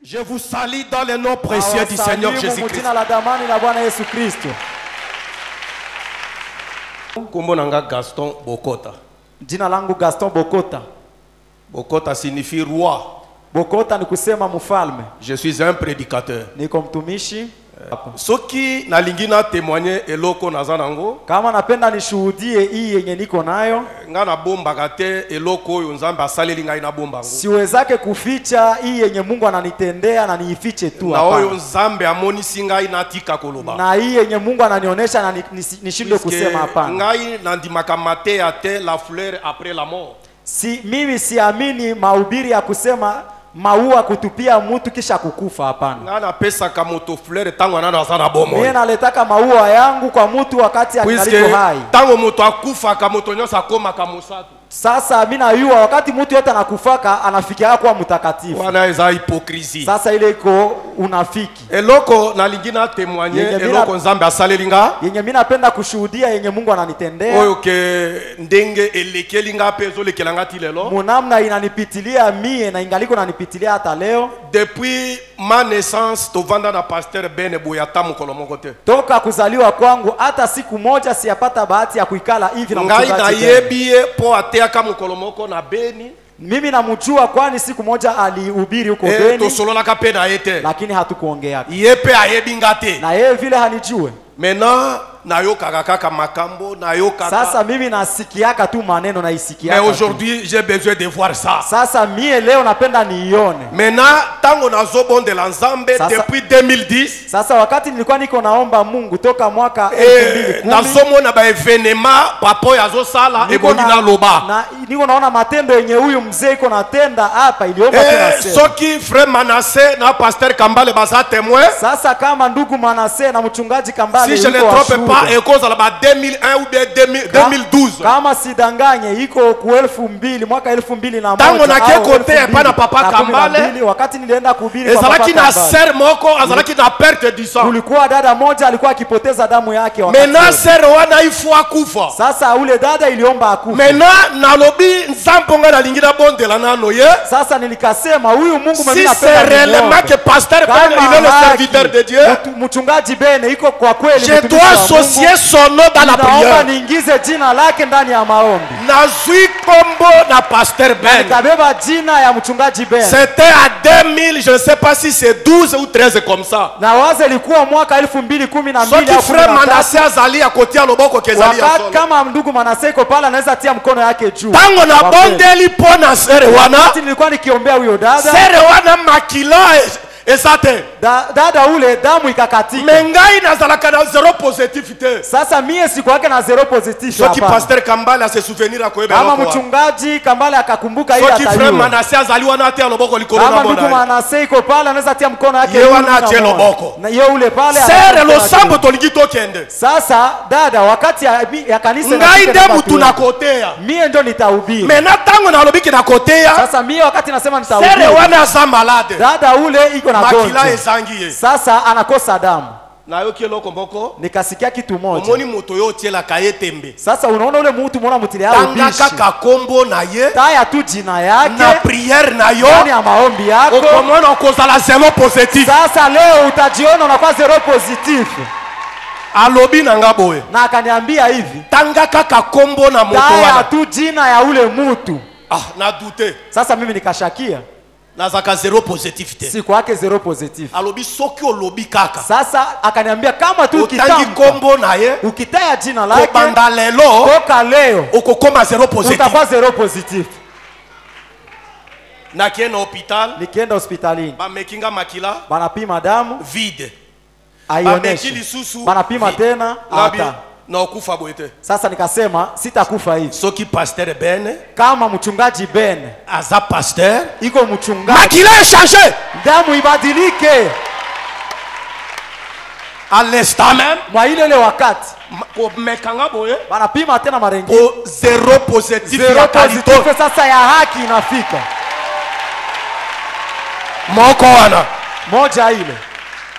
Je vous salue dans le nom précieux du Seigneur Jésus-Christ. Kombo nanga Gaston Bokota. Jina langu Gaston Bokota. Bokota signifie roi. Bokota ni kusema mfalme. Je suis un prédicateur. Niko mtumishi. Soki na lingina témoigner eloko nazanango. Kama napenda nishuhudie hii yenye niko nayo. Ngana bomba kate eloko oyo Nzambe asaleli ngai na bomba ngo. Siwezake kuficha hii yenye Mungu ananitendea na niifiche tu hapa. Na oyo Nzambe amonisi ngai natika koloba. Na hii yenye Mungu ananionyesha na nishinde kusema hapana. Ngai nandimaka mate ate la fleur après la mort. Mimi siamini mahubiri ya kusema maua kutupia mtu kisha kukufa, hapana. Ngana pesa kama moto fleur tango anana sana bomo. Mimi naletaka maua yangu kwa mtu wakati analiko hai. Tango moto akufa kama moto nyosa koma kama musatu. Sasa mimi najua wakati mtu yote anakufaka anafikia kuwa mtakatifu. Wana eza hypocrisie. Sasa ile iko unafiki. Eloko na lingina témoigner eloko Nzambe asalelinga. Yenye mimi napenda kushuhudia yenye Mungu ananitendea. Oyo ke ndenge elekelinga pezo lekelanga tilelo. Munamna inanipitilia mie na ingaliko nanipitilia hata leo. Depuis ma naissance tovanda na pasteur Ben Boyata mukolo moko te. Toka kuzaliwa kwangu hata siku moja siyapata bahati ya kuikala hivi na mchungaji. Ngai na yebie po ateaka mukolo moko na Beni. Mimi namjua kwani siku moja alihubiri huko Beni. Tosolola kapena yete. Lakini hatukuongea. Yepe ayebinga te. Na yeye vile hanijue. Maintenant nayoka kaka makambo nayoka. Sasa mimi nasikiaka tu maneno na isikiaka. Mais aujourd'hui j'ai besoin de voir ça. Sasa mie leo napenda niione. Maintenant tango nazobonde la Nzambe depuis 2010. Sasa wakati nilikuwa niko naomba Mungu toka mwaka 2010. Nasomona ba evenema papo yazo sala ebongina loba. Na niko naona matendo yenye huyu mzee iko natenda hapa iliomba tunasema. Soki frère Manassé na pasteur Kambale baza témoin. Sasa kama ndugu Manassé na mchungaji Kambale si je ne trompe pas ekoza la ba 2001 ou bien 2012. Kama sidanganye iko ku 2000 mwaka 2001. Tango na kekote pana papa Kambale wakati nilienda kuhubiri kwa papa Kambale. Ezalaki na sœur moko azalaki na perte du sang. Kulikuwa dada moja alikuwa akipoteza damu yake wakati. Maintenant sœur wana ifua kufa. Sasa ule dada iliomba akufa. Maintenant nalobi nzamponga na lingina bondela nano ye. Sasa nilikasema huyu Mungu mimi napenda. Si c'est réellement que pasteur Ben il est le serviteur de Dieu. Mchungaji Ben iko kwa kweli je dois associer son nom dans la prière. Naomba niingize jina lake ndani ya maombi. Nazui kombo na pasteur Ben. Nikabeba jina ya mchungaji Ben. C'était à 2000, je ne sais pas si c'est 12 ou 13 comme ça. Na wazo ilikuwa mwaka 2012 Soki frère Manassé azali akotia loboko kezali ya solo. Kama ndugu Manassé iko pala anaweza tia mkono yake juu. Tango na bondeli pona sere wana. Nilikuwa nikiombea huyo dada. Sere wana makila esate. Dada ule damu ikakatika. Mengai nazalaka na zero positivité. Sasa mie siku yake na zero positif hapa. Soki pasteur Kambale se souvenir akoyeba loko. Kama mchungaji Kambale akakumbuka ile atayua. Soki frère Manassé azaliwa na tia loboko likolo na bona. Kama ndugu Manassé iko pale anaweza tia mkono yake juu. Yeye na tia loboko. Na yeye ule pale sere lo sambo toligito kende. Sasa dada wakati ya kanisa ngai ndemu tunakotea. Mie ndo nitahubiri. Mena tango na lobiki nakotea. Sasa mie wakati nasema nitahubiri. Sere wana za malade. Dada ule iko na gonjwa. Sasa anakosa damu. Na yoki loko mboko. Nikasikia kitu moja. Omoni moto yote la kayetembe. Sasa unaona ule mtu mwana mutile yao bishi. Tanga kaka kombo na ye. Taya tu jina yake. Na prière na yo. Ndani ya maombi yako. Ukomona ukoza la zero positif. Sasa leo utajiona unakuwa zero positif. Alobi na ngaboe. Na akaniambia hivi. Tanga kaka kombo na moto wana. Taya tu jina ya ule mtu. Na dute. Sasa mimi nikashakia. Nazaka zero positivité. Siku yake zero positif. Alobi soki olobi kaka. Sasa akaniambia kama tu ukitangi kombo na ye. Ukitaya jina lake. Kobanda lelo. Toka leo. Ukokoma zero positif. Utakuwa zero positif. Na kienda hospital. Nikienda hospitalini. Bamekinga makila. Banapima damu. Vide. Aioneshe. Banapima tena. Hata. Na ukufa boete. Sasa nikasema sitakufa hivi. Soki pasteur Ben. Kama mchungaji Ben. Aza pasteur. Iko mchungaji. Makila change. Damu ibadilike. À l'instant même. Mwa ile wakati. Mekanga boye. Banapima tena marengi. Zero positif. Zero positif sasa ya haki inafika. Moko wana. Moja ile.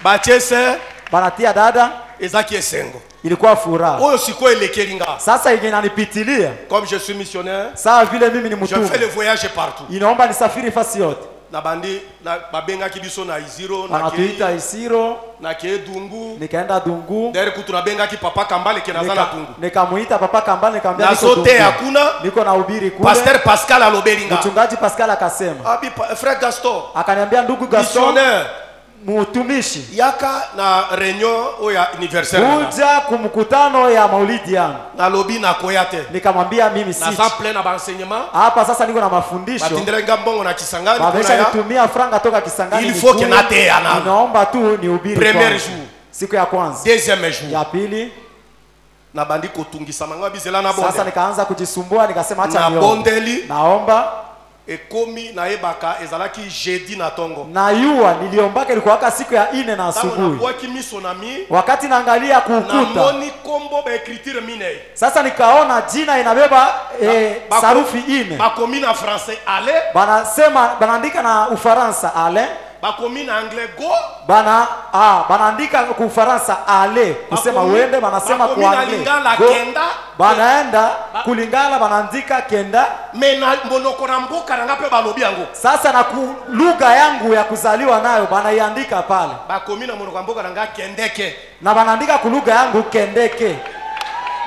Bachese. Banatia dada. Ezaki esengo. Ilikuwa furaha. Oyo siko elekelinga. Sasa inanipitilia. Comme je suis missionnaire. Sawa vile mimi ni mtume. Je fais le voyage partout. Inaomba nisafiri fasi yote. na bandi na babenga kibiso na Iziro na Wanatuita Isiro. na Dungu. Nikaenda Dungu. Dere kutu benga ki papa Kambale kenaza na Dungu. Nikamuita papa Kambale nikamwambia na niko Dungu. sote hakuna. Niko na ubiri kule. Pasteur Pascal alobelinga. Mchungaji Pascal akasema. Abi frère Gaston. Akaniambia ndugu Gaston. Missionnaire. Mutumishi. Yaka na réunion ya anniversaire. Kuja kumkutano ya maulidi yangu. Na lobi na koyate. Nikamwambia mimi si. Na sa plein na enseignement. Hapa sasa niko na mafundisho. Batindelenga mbongo na Kisangani. Babesha nitumia franga toka Kisangani. Il faut que nate yana. Ninaomba tu nihubiri kwa. Premier jour. Siku ya kwanza. Deuxième jour. Ya pili. Na bandi kotungisa manga bizela na bonde. Sasa nikaanza kujisumbua nikasema acha niombe. Na bondeli. Naomba. Ekomi na ebaka ezalaki jeudi na tongo. Na yua niliombaka ilikuwa siku ya 4 na asubuhi. Wakati naangalia kukuta. Na moni kombo ba écriture mine. Sasa nikaona jina inabeba sarufi 4. Bakomi na français ale. Banasema banaandika na Ufaransa ale. Bakomi na anglais go. Banaandika ku Ufaransa ale. Kusema uende banasema kwa anglais. Banaenda kulingala banaandika kenda. Mena monoko na mboka na ngape balobi yango. Sasa na lugha yangu ya kuzaliwa nayo banaiandika pale. Bakomi na monoko na mboka na nga kendeke. Na banaandika ku lugha yangu kendeke.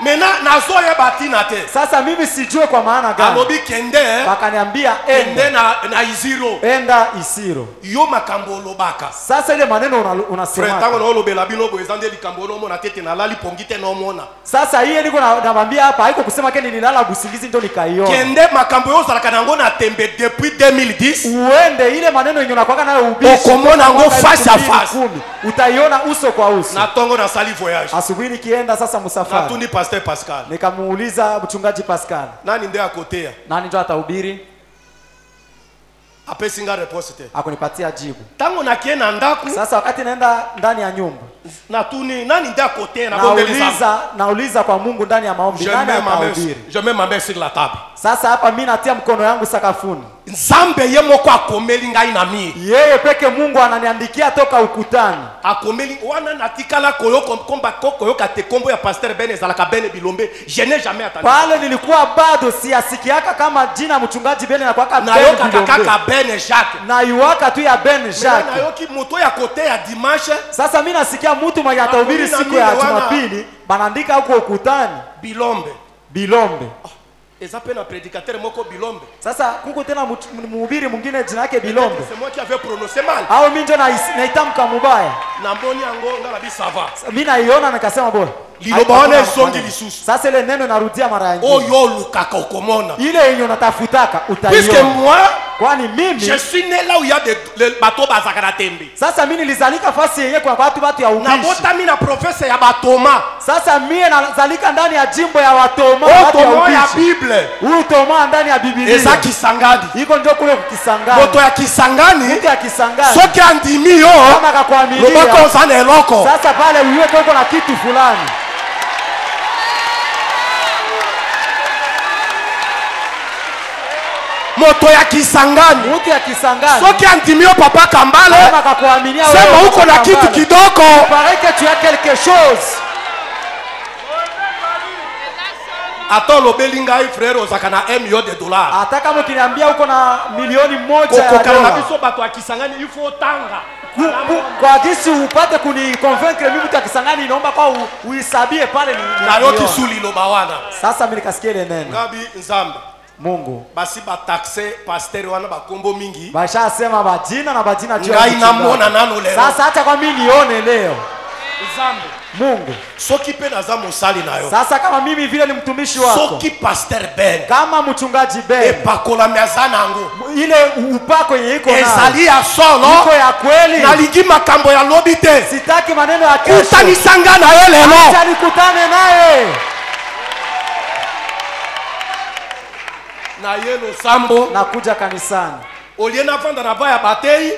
Mena nazoye batina te. Sasa mimi sijue kwa maana gani. Alobi kende. Bakaniambia kende na Iziro. Enda Isiro. Yo makambo lobaka. Sasa ile maneno unasema. Frère tango na lobela bino bo ezande likambo no mona tete na lali pongite no mona. Sasa hii niko namwambia hapa haiko kusema keni nilala busingizi ndio nikaiona. Kende makambo yo zalaka nango na tembe depuis 2010. Uende ile maneno yenye unakuwa nayo ubishi. Okomona ngo face à face. Utaiona uso kwa uso. Na tongo na sali voyage. Asubuhi nikienda sasa msafara. Na tuni Pasteur Pascal. Nikamuuliza mchungaji Pascal. Nani ndio akotea? Nani ndio atahubiri? Apesinga réponse te. Akunipatia jibu. Tango nakienda ndaku. Sasa wakati naenda ndani ya nyumba. Na tuni nani ndio akotea na bondeleza? Nauliza kwa Mungu ndani ya maombi nani atahubiri? Je mets ma main sur la table. Sasa hapa mimi natia mkono yangu sakafuni. Nzambe ye moko akomeli ngai na mi. Yeye peke Mungu ananiandikia toka ukutani. Akomeli wana natikala koyoko komba koyoka te kombo ya Pasteur Ben ezalaka Ben Bilombe. Je n'ai jamais attendu. Pale nilikuwa bado siasikiaka kama jina mchungaji Ben na kwaka Ben Bilombe. Na yoka kaka Ben Jacques. Na yuaka tu ya Ben Jacques. Na yoki moto ya kote ya dimanche. Sasa mimi nasikia mtu mwenye atahubiri siku ya Jumapili banaandika huko ukutani Bilombe. Bilombe. Ezape na prédicateur moko Bilombe. Sasa kuko tena mhubiri mwingine jina yake Bilombe. C'est moi qui avait prononcé mal. Au mimi ndio naitamka mubaya. Na mboni yango ngala bi sava. Mimi naiona nikasema bora. Lilobaone songi lisusu. Sasa ile neno narudia mara nyingine. Oyo lukaka ukomona. Ile yenye unatafutaka utaiona. Puisque moi kwani mimi je suis né là où il y a des bateaux bazakana tembe. Sasa mimi nilizalika fasi yenye kwa watu ya ubishi. Na bota mimi na profesa ya batoma. Sasa mimi nazalika ndani ya jimbo ya watoma watu ya ubishi. Ya Bible. Huyu Toma ndani ya Biblia. Eza Kisangani. Iko ndio kule Kisangani. Moto ya Kisangani. Mtu ya Kisangani. Soki andimi yo. Kama akakuaminia. Lobako sana eloko. Sasa pale uwe uko na kitu fulani. Moto ya Kisangani. Mtu ya Kisangani. Soki andimio papa Kambale. Kama akakuaminia wewe. Sema uko na kitu kidogo. Paraît que tu as quelque chose. Ato lobelinga hi frère ozaka na $1 million. Hata kama ukiniambia uko na milioni 1 ya dola. Kwa biso bato ya Kisangani il faut tanga. Kwa gisi upate kuniconvaincre mimi mtu ya Kisangani inaomba kwa uhisabie pale ni. Na yoki suli lobawana. Sasa mimi nikasikia ile neno. Ngabi Nzambe. Mungu basi ba taxe pasteur wana bakombo mingi basha sema bajina na bajina juu ngai namona nano leo. Sasa hata kwa mimi nione leo Nzambe Mungu soki pe naza mosali nayo. Sasa kama mimi vile ni mtumishi wako, soki pasteur Ben, kama mchungaji Ben, epakola miazana ngo ile upako yenye iko na ezali ya solo, iko ya kweli, na lingi makambo ya lobi te, sitaki maneno ya kesho, utanisanga na yeye leo, acha nikutane naye na yelo sambo nakuja kanisani. Oliena vanda na baya batei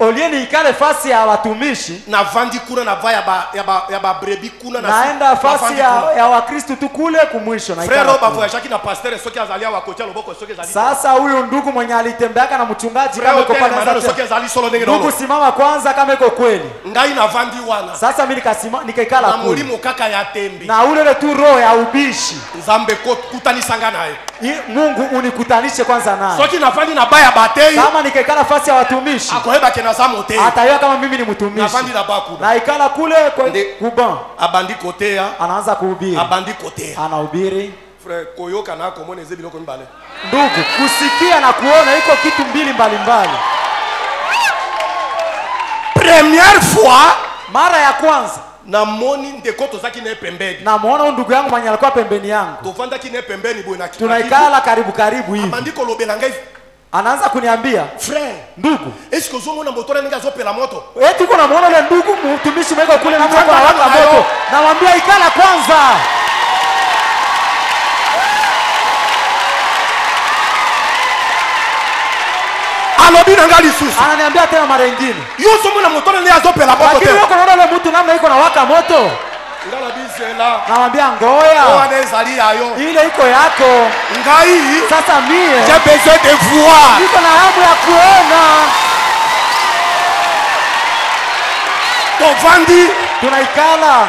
Olieni ikale fasi ya watumishi. Na vandi kuna na va ya ba brebi kuna na naenda fasi ya Wakristo tu kule kumwisho na frère ba voyage na pasteur soki azalia wa kocha loboko soki azali. Sasa huyu ndugu mwenye alitembeaka na mchungaji kama yuko pale soki azali solo ndenge ndugu simama kwanza kama iko kweli. Ngai na vandi wana. Sasa mimi nikaikala kule. Na mulimo kaka ya tembe. Na ule tu roho ya ubishi. Nzambe kutanisanga naye. Mungu unikutanishe kwanza naye. Soki na vandi na baya batei. Kama nikaikala fasi ya watumishi. Akoheba kena za mote. Atayua kama mimi ni mtumishi. Na vandi na baku. Na ikala kule kuban. Abandi kotea. Anaanza kuhubiri. Abandi kotea. Anahubiri. Frère koyoka na komone zebi loko mbale. Ndugu, kusikia na kuona iko kitu mbalimbali. Première fois, mara ya kwanza na moni ndekoto zaki ne pembeni. Na muona ndugu yangu mwenye alikuwa pembeni yangu. Tofanda ki ne pembeni boy na kitu. Tunaikala karibu hivi. Abandi ko lobela ngai. Anaanza kuniambia, frère, ndugu, est-ce que zo mona motora ninga zo pela moto? Tuko na muona ile ndugu mtumishi mweko kule na moto waka moto. Namwambia ikala kwanza. Alobi nanga lisusu. Ananiambia tena mara nyingine. Yo somo na motora ni azopela moto. Lakini yuko naona ile mtu namna iko na waka moto. Ngala bisela. Namwambia ngoya. Oh anezali ayo. Ile iko yako. Ngai. Sasa mie. J'ai besoin de voir. Niko na hamu ya kuona. Tovandi. Tunaikala.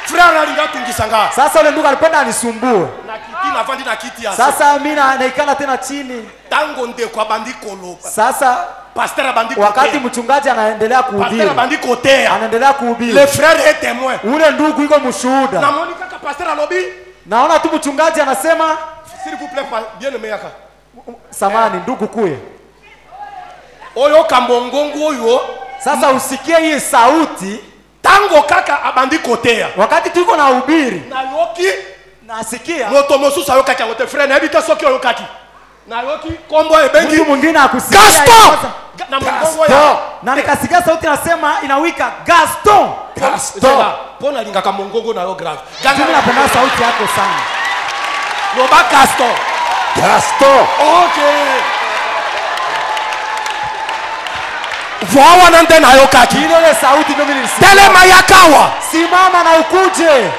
Frère alinga tungisanga. Sasa ule ndugu alipenda anisumbue. Na kiti na vandi na kiti ya. Sasa mimi naikala tena chini. Tango nde kwa bandi koloba. Sasa pasteur bandi wakati mchungaji anaendelea kuhubiri. Pasteur bandi kotea. Anaendelea kuhubiri. Le frère est témoin. Ule ndugu yuko mshuhuda. Na moni kaka pasteur alobi. Naona tu mchungaji anasema, s'il vous plaît bien aimé yaka. Samani ndugu kuye. Oyo kambongongo oyo. Sasa usikie hii sauti. Tango kaka abandi kotea. Wakati tuko na hubiri. Na yoki nasikia. Moto mosusu ayo kaka wote frère na ebita soki oyo kaki. Na yoki kombo ebengi. Mtu mwingine akusikia. Gaston. Na mgongo ya. Na nikasikia sauti nasema inawika Gaston. Gaston. Pona linga kama mgongo na yo grave. Mimi napenda sauti yako sana. Loba Gaston. Gaston. Okay. Vawa nande na yo kaki. Ile sauti ndio mimi nilisikia. Tele mayakawa. Simama na ukuje.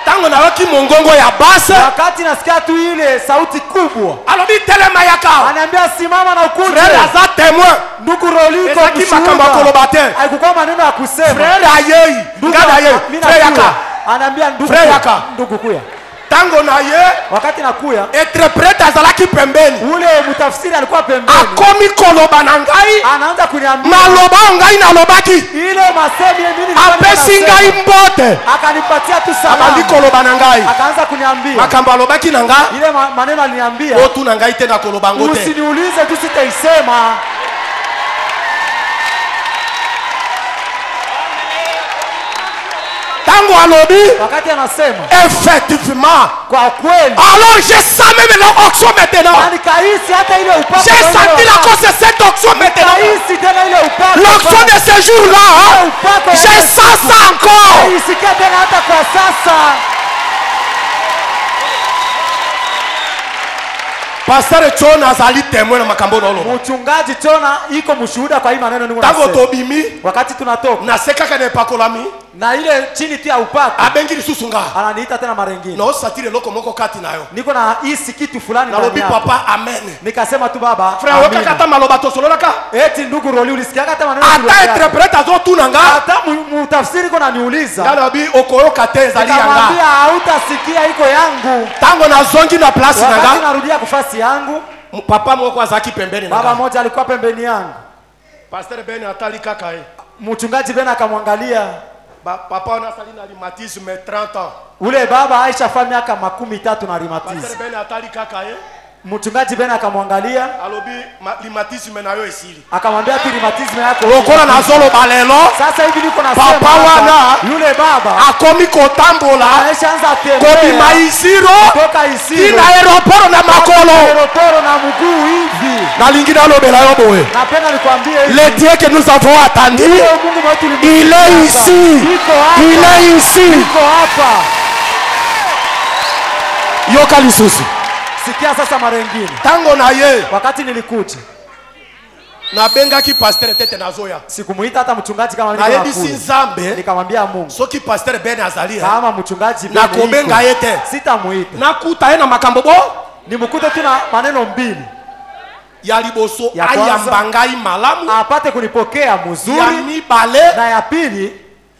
Tango na yoki mongongo ya base. Wakati nasikia tu ile sauti kubwa. Alobi tele mayakawa. Ananiambia simama na ukuje. Frère aza témoin. Ndugu Roliko makamba kolobate. Haikuwa maneno ya kusema. Frère ayei. Ngada ayei. Frère yaka. Ananiambia ndugu. Frère yaka. Ndugu kuya. Tango na ye. Wakati nakuya. Interprète azalaki pembeni. Ule mtafsiri alikuwa pembeni. Akomi koloba na ngai. Anaanza kuniambia. Maloba ngai na lobaki. Ile masemi mimi apesi ngai mbote. Akanipatia tu salamu. Abandi koloba na ngai. Akaanza kuniambia. Makamba lobaki na ngai. Ile maneno aliniambia. Otu na ngai tena koloba ngote. Usiniulize tu sitaisema. Tango alobi. Wakati anasema. Effectivement. Kwa kweli. Alors je sens même l'onction maintenant. Nikahisi hata ile upako. J'ai senti la cause de cette onction maintenant. Nikahisi tena ile upako. L'onction de ce jour-là. Je sens ça encore. Nikisikia tena hata kwa sasa. Pasteur Chona azali témoin na makambo na oloba. Mchungaji Chona iko mshuhuda kwa hii maneno ningo nasema. Tango tobimi. Wakati tunatoka. Na sekaka ne pakolami. Na ile chini tu ya upako. Abengi lisusu nga. Ananiita tena mara nyingine. Na osatire loko moko kati nayo. Niko na hisi kitu fulani ndani yako. Na papa amen. Nikasema tu baba. Frère yoka kata maloba to sololaka. Eti ndugu Roli ulisikia kata maneno yangu. Ata interprete azo tunanga. Hata mtafsiri kona niuliza. Ngala bi okoyoka teza ali yanga. Nikamwambia hautasikia iko yangu. Tango na zongi na place nanga. Wakati narudia kufasi yangu. Papa mwoko azaki pembeni nanga. Baba moja alikuwa pembeni yangu. Pasteur Ben atali kaka e. Mchungaji Ben akamwangalia. Papa anasali na rhumatisme 30 ans. Ule baba Aisha fa miaka 13 na rhumatisme. Pasteur Ben atali kaka e. Mchungaji Ben akamwangalia. Alobi rhumatisme nayo esili. Akamwambia tu rhumatisme yako. Lokola na zolo balelo. Sasa hivi niko nasema. Papa wana yule baba akomi kotambola. Aishaanza tembea. Kobi maisiro. Toka Isiro. Kina aeroport na makolo. Aeroport na mguu hivi. Na lingine alobela yo boye. Napenda nikwambie hivi. Le Dieu que nous avons attendu. Il est ici. Il est ici. Niko hapa. Yoka lisusu. Sikia sasa mara nyingine. Tango na ye. Wakati nilikuja. Na benga ki pasteur tete nazoya. Sikumuita hata mchungaji kama Na niko yebisi nakula. nzambe. Nikamwambia Mungu. Soki pasteur Ben azalia. Kama mchungaji Na kobenga yete. Sitamuita. Na kuta ena makambo bo. Nimkute tu na maneno mbili. Ya liboso Ya kwanza, ayambangai malamu. apate kunipokea mzuri. Ya mibale. Na ya pili,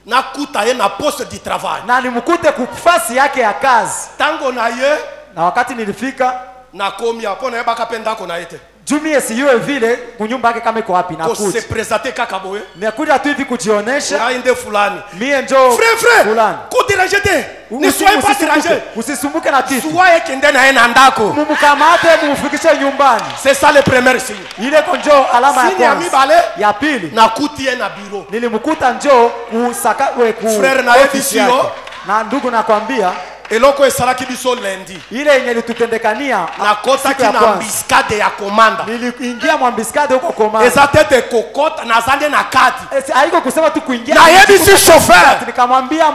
na kuta ye na poste du travail. na nimkute kufasi yake ya kazi. Tango na ye. Na wakati nilifika, na komi hapo na ye baka penda ko na yete. Jumie siyue vile kunyumba yake kama iko wapi na Ko se kuja. présenter kaka boye. Nikuja tu hivi kujionesha. Na inde fulani. Mie njo frère. fulani. Ko déranger. Ne soyez pas dérangé. Usisumbuke na kitu. Soyez kende na ena ndako. Mumukamate mumufikishe nyumbani. C'est ça le premier signe. Ile konjo alama ya Signe ya kwanza. mibale. Ya pili. Na kutie na bureau. Nilimkuta njo kusaka we ku. Frère na office yebisio. yake. Na ndugu nakwambia. Eloko esalaki biso lundi. Ile yenye litutendekania. Na kota ki na ambiscade ya komanda. Niliingia mwambiskade huko komanda. Eza tete kokota na zande na kati. Haiko kusema tu kuingia. Na yebisi chauffeur. Nikamwambia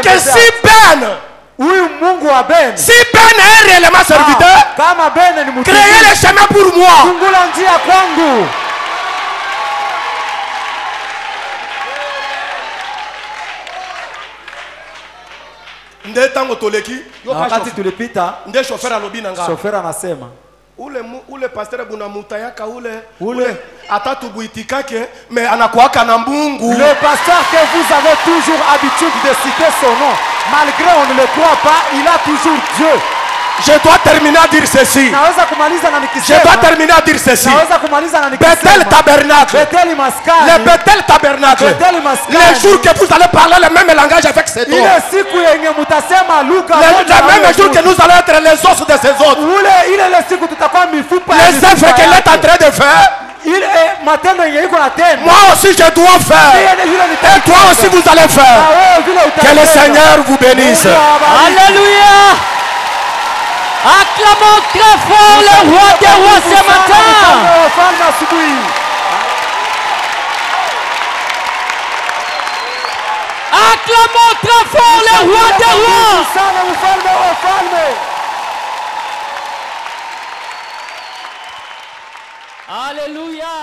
que si Ben. Huyu Mungu wa Ben. Si Ben est réellement serviteur. Kama Ben ni mtumishi. Créez le chemin pour moi. Fungula njia kwangu. Nde tango toleki. Wakati tulipita. Nde chauffeur alobi nanga. Chauffeur anasema. Ule pasteur bunamuta yaka ule atatubuitikake mais anakuaka na mbungu. Le pasteur que vous avez toujours habitude de citer son nom, malgré on ne le croit pas, il a toujours Dieu. Je dois terminer à dire ceci. Naweza kumaliza na nikisema. Je dois terminer à dire ceci. Naweza kumaliza na nikisema. Bethel tabernacle. Bethel maskani. Le Bethel tabernacle. Bethel maskani. Les jours que vous allez parler le même langage avec cet homme. Ile siku yenye mutasema lugha moja. Le même jour que nous allons être les os de ces autres. Ile siku tutakuwa mifupa. Les œuvres qu'elle est en train de faire. Matendo yenye iko na tena. Moi aussi je dois faire. Et toi aussi vous allez faire. Que le Seigneur vous bénisse. Alléluia. Acclamons très fort le roi des rois ce matin. Acclamons très fort le roi des rois. Alléluia.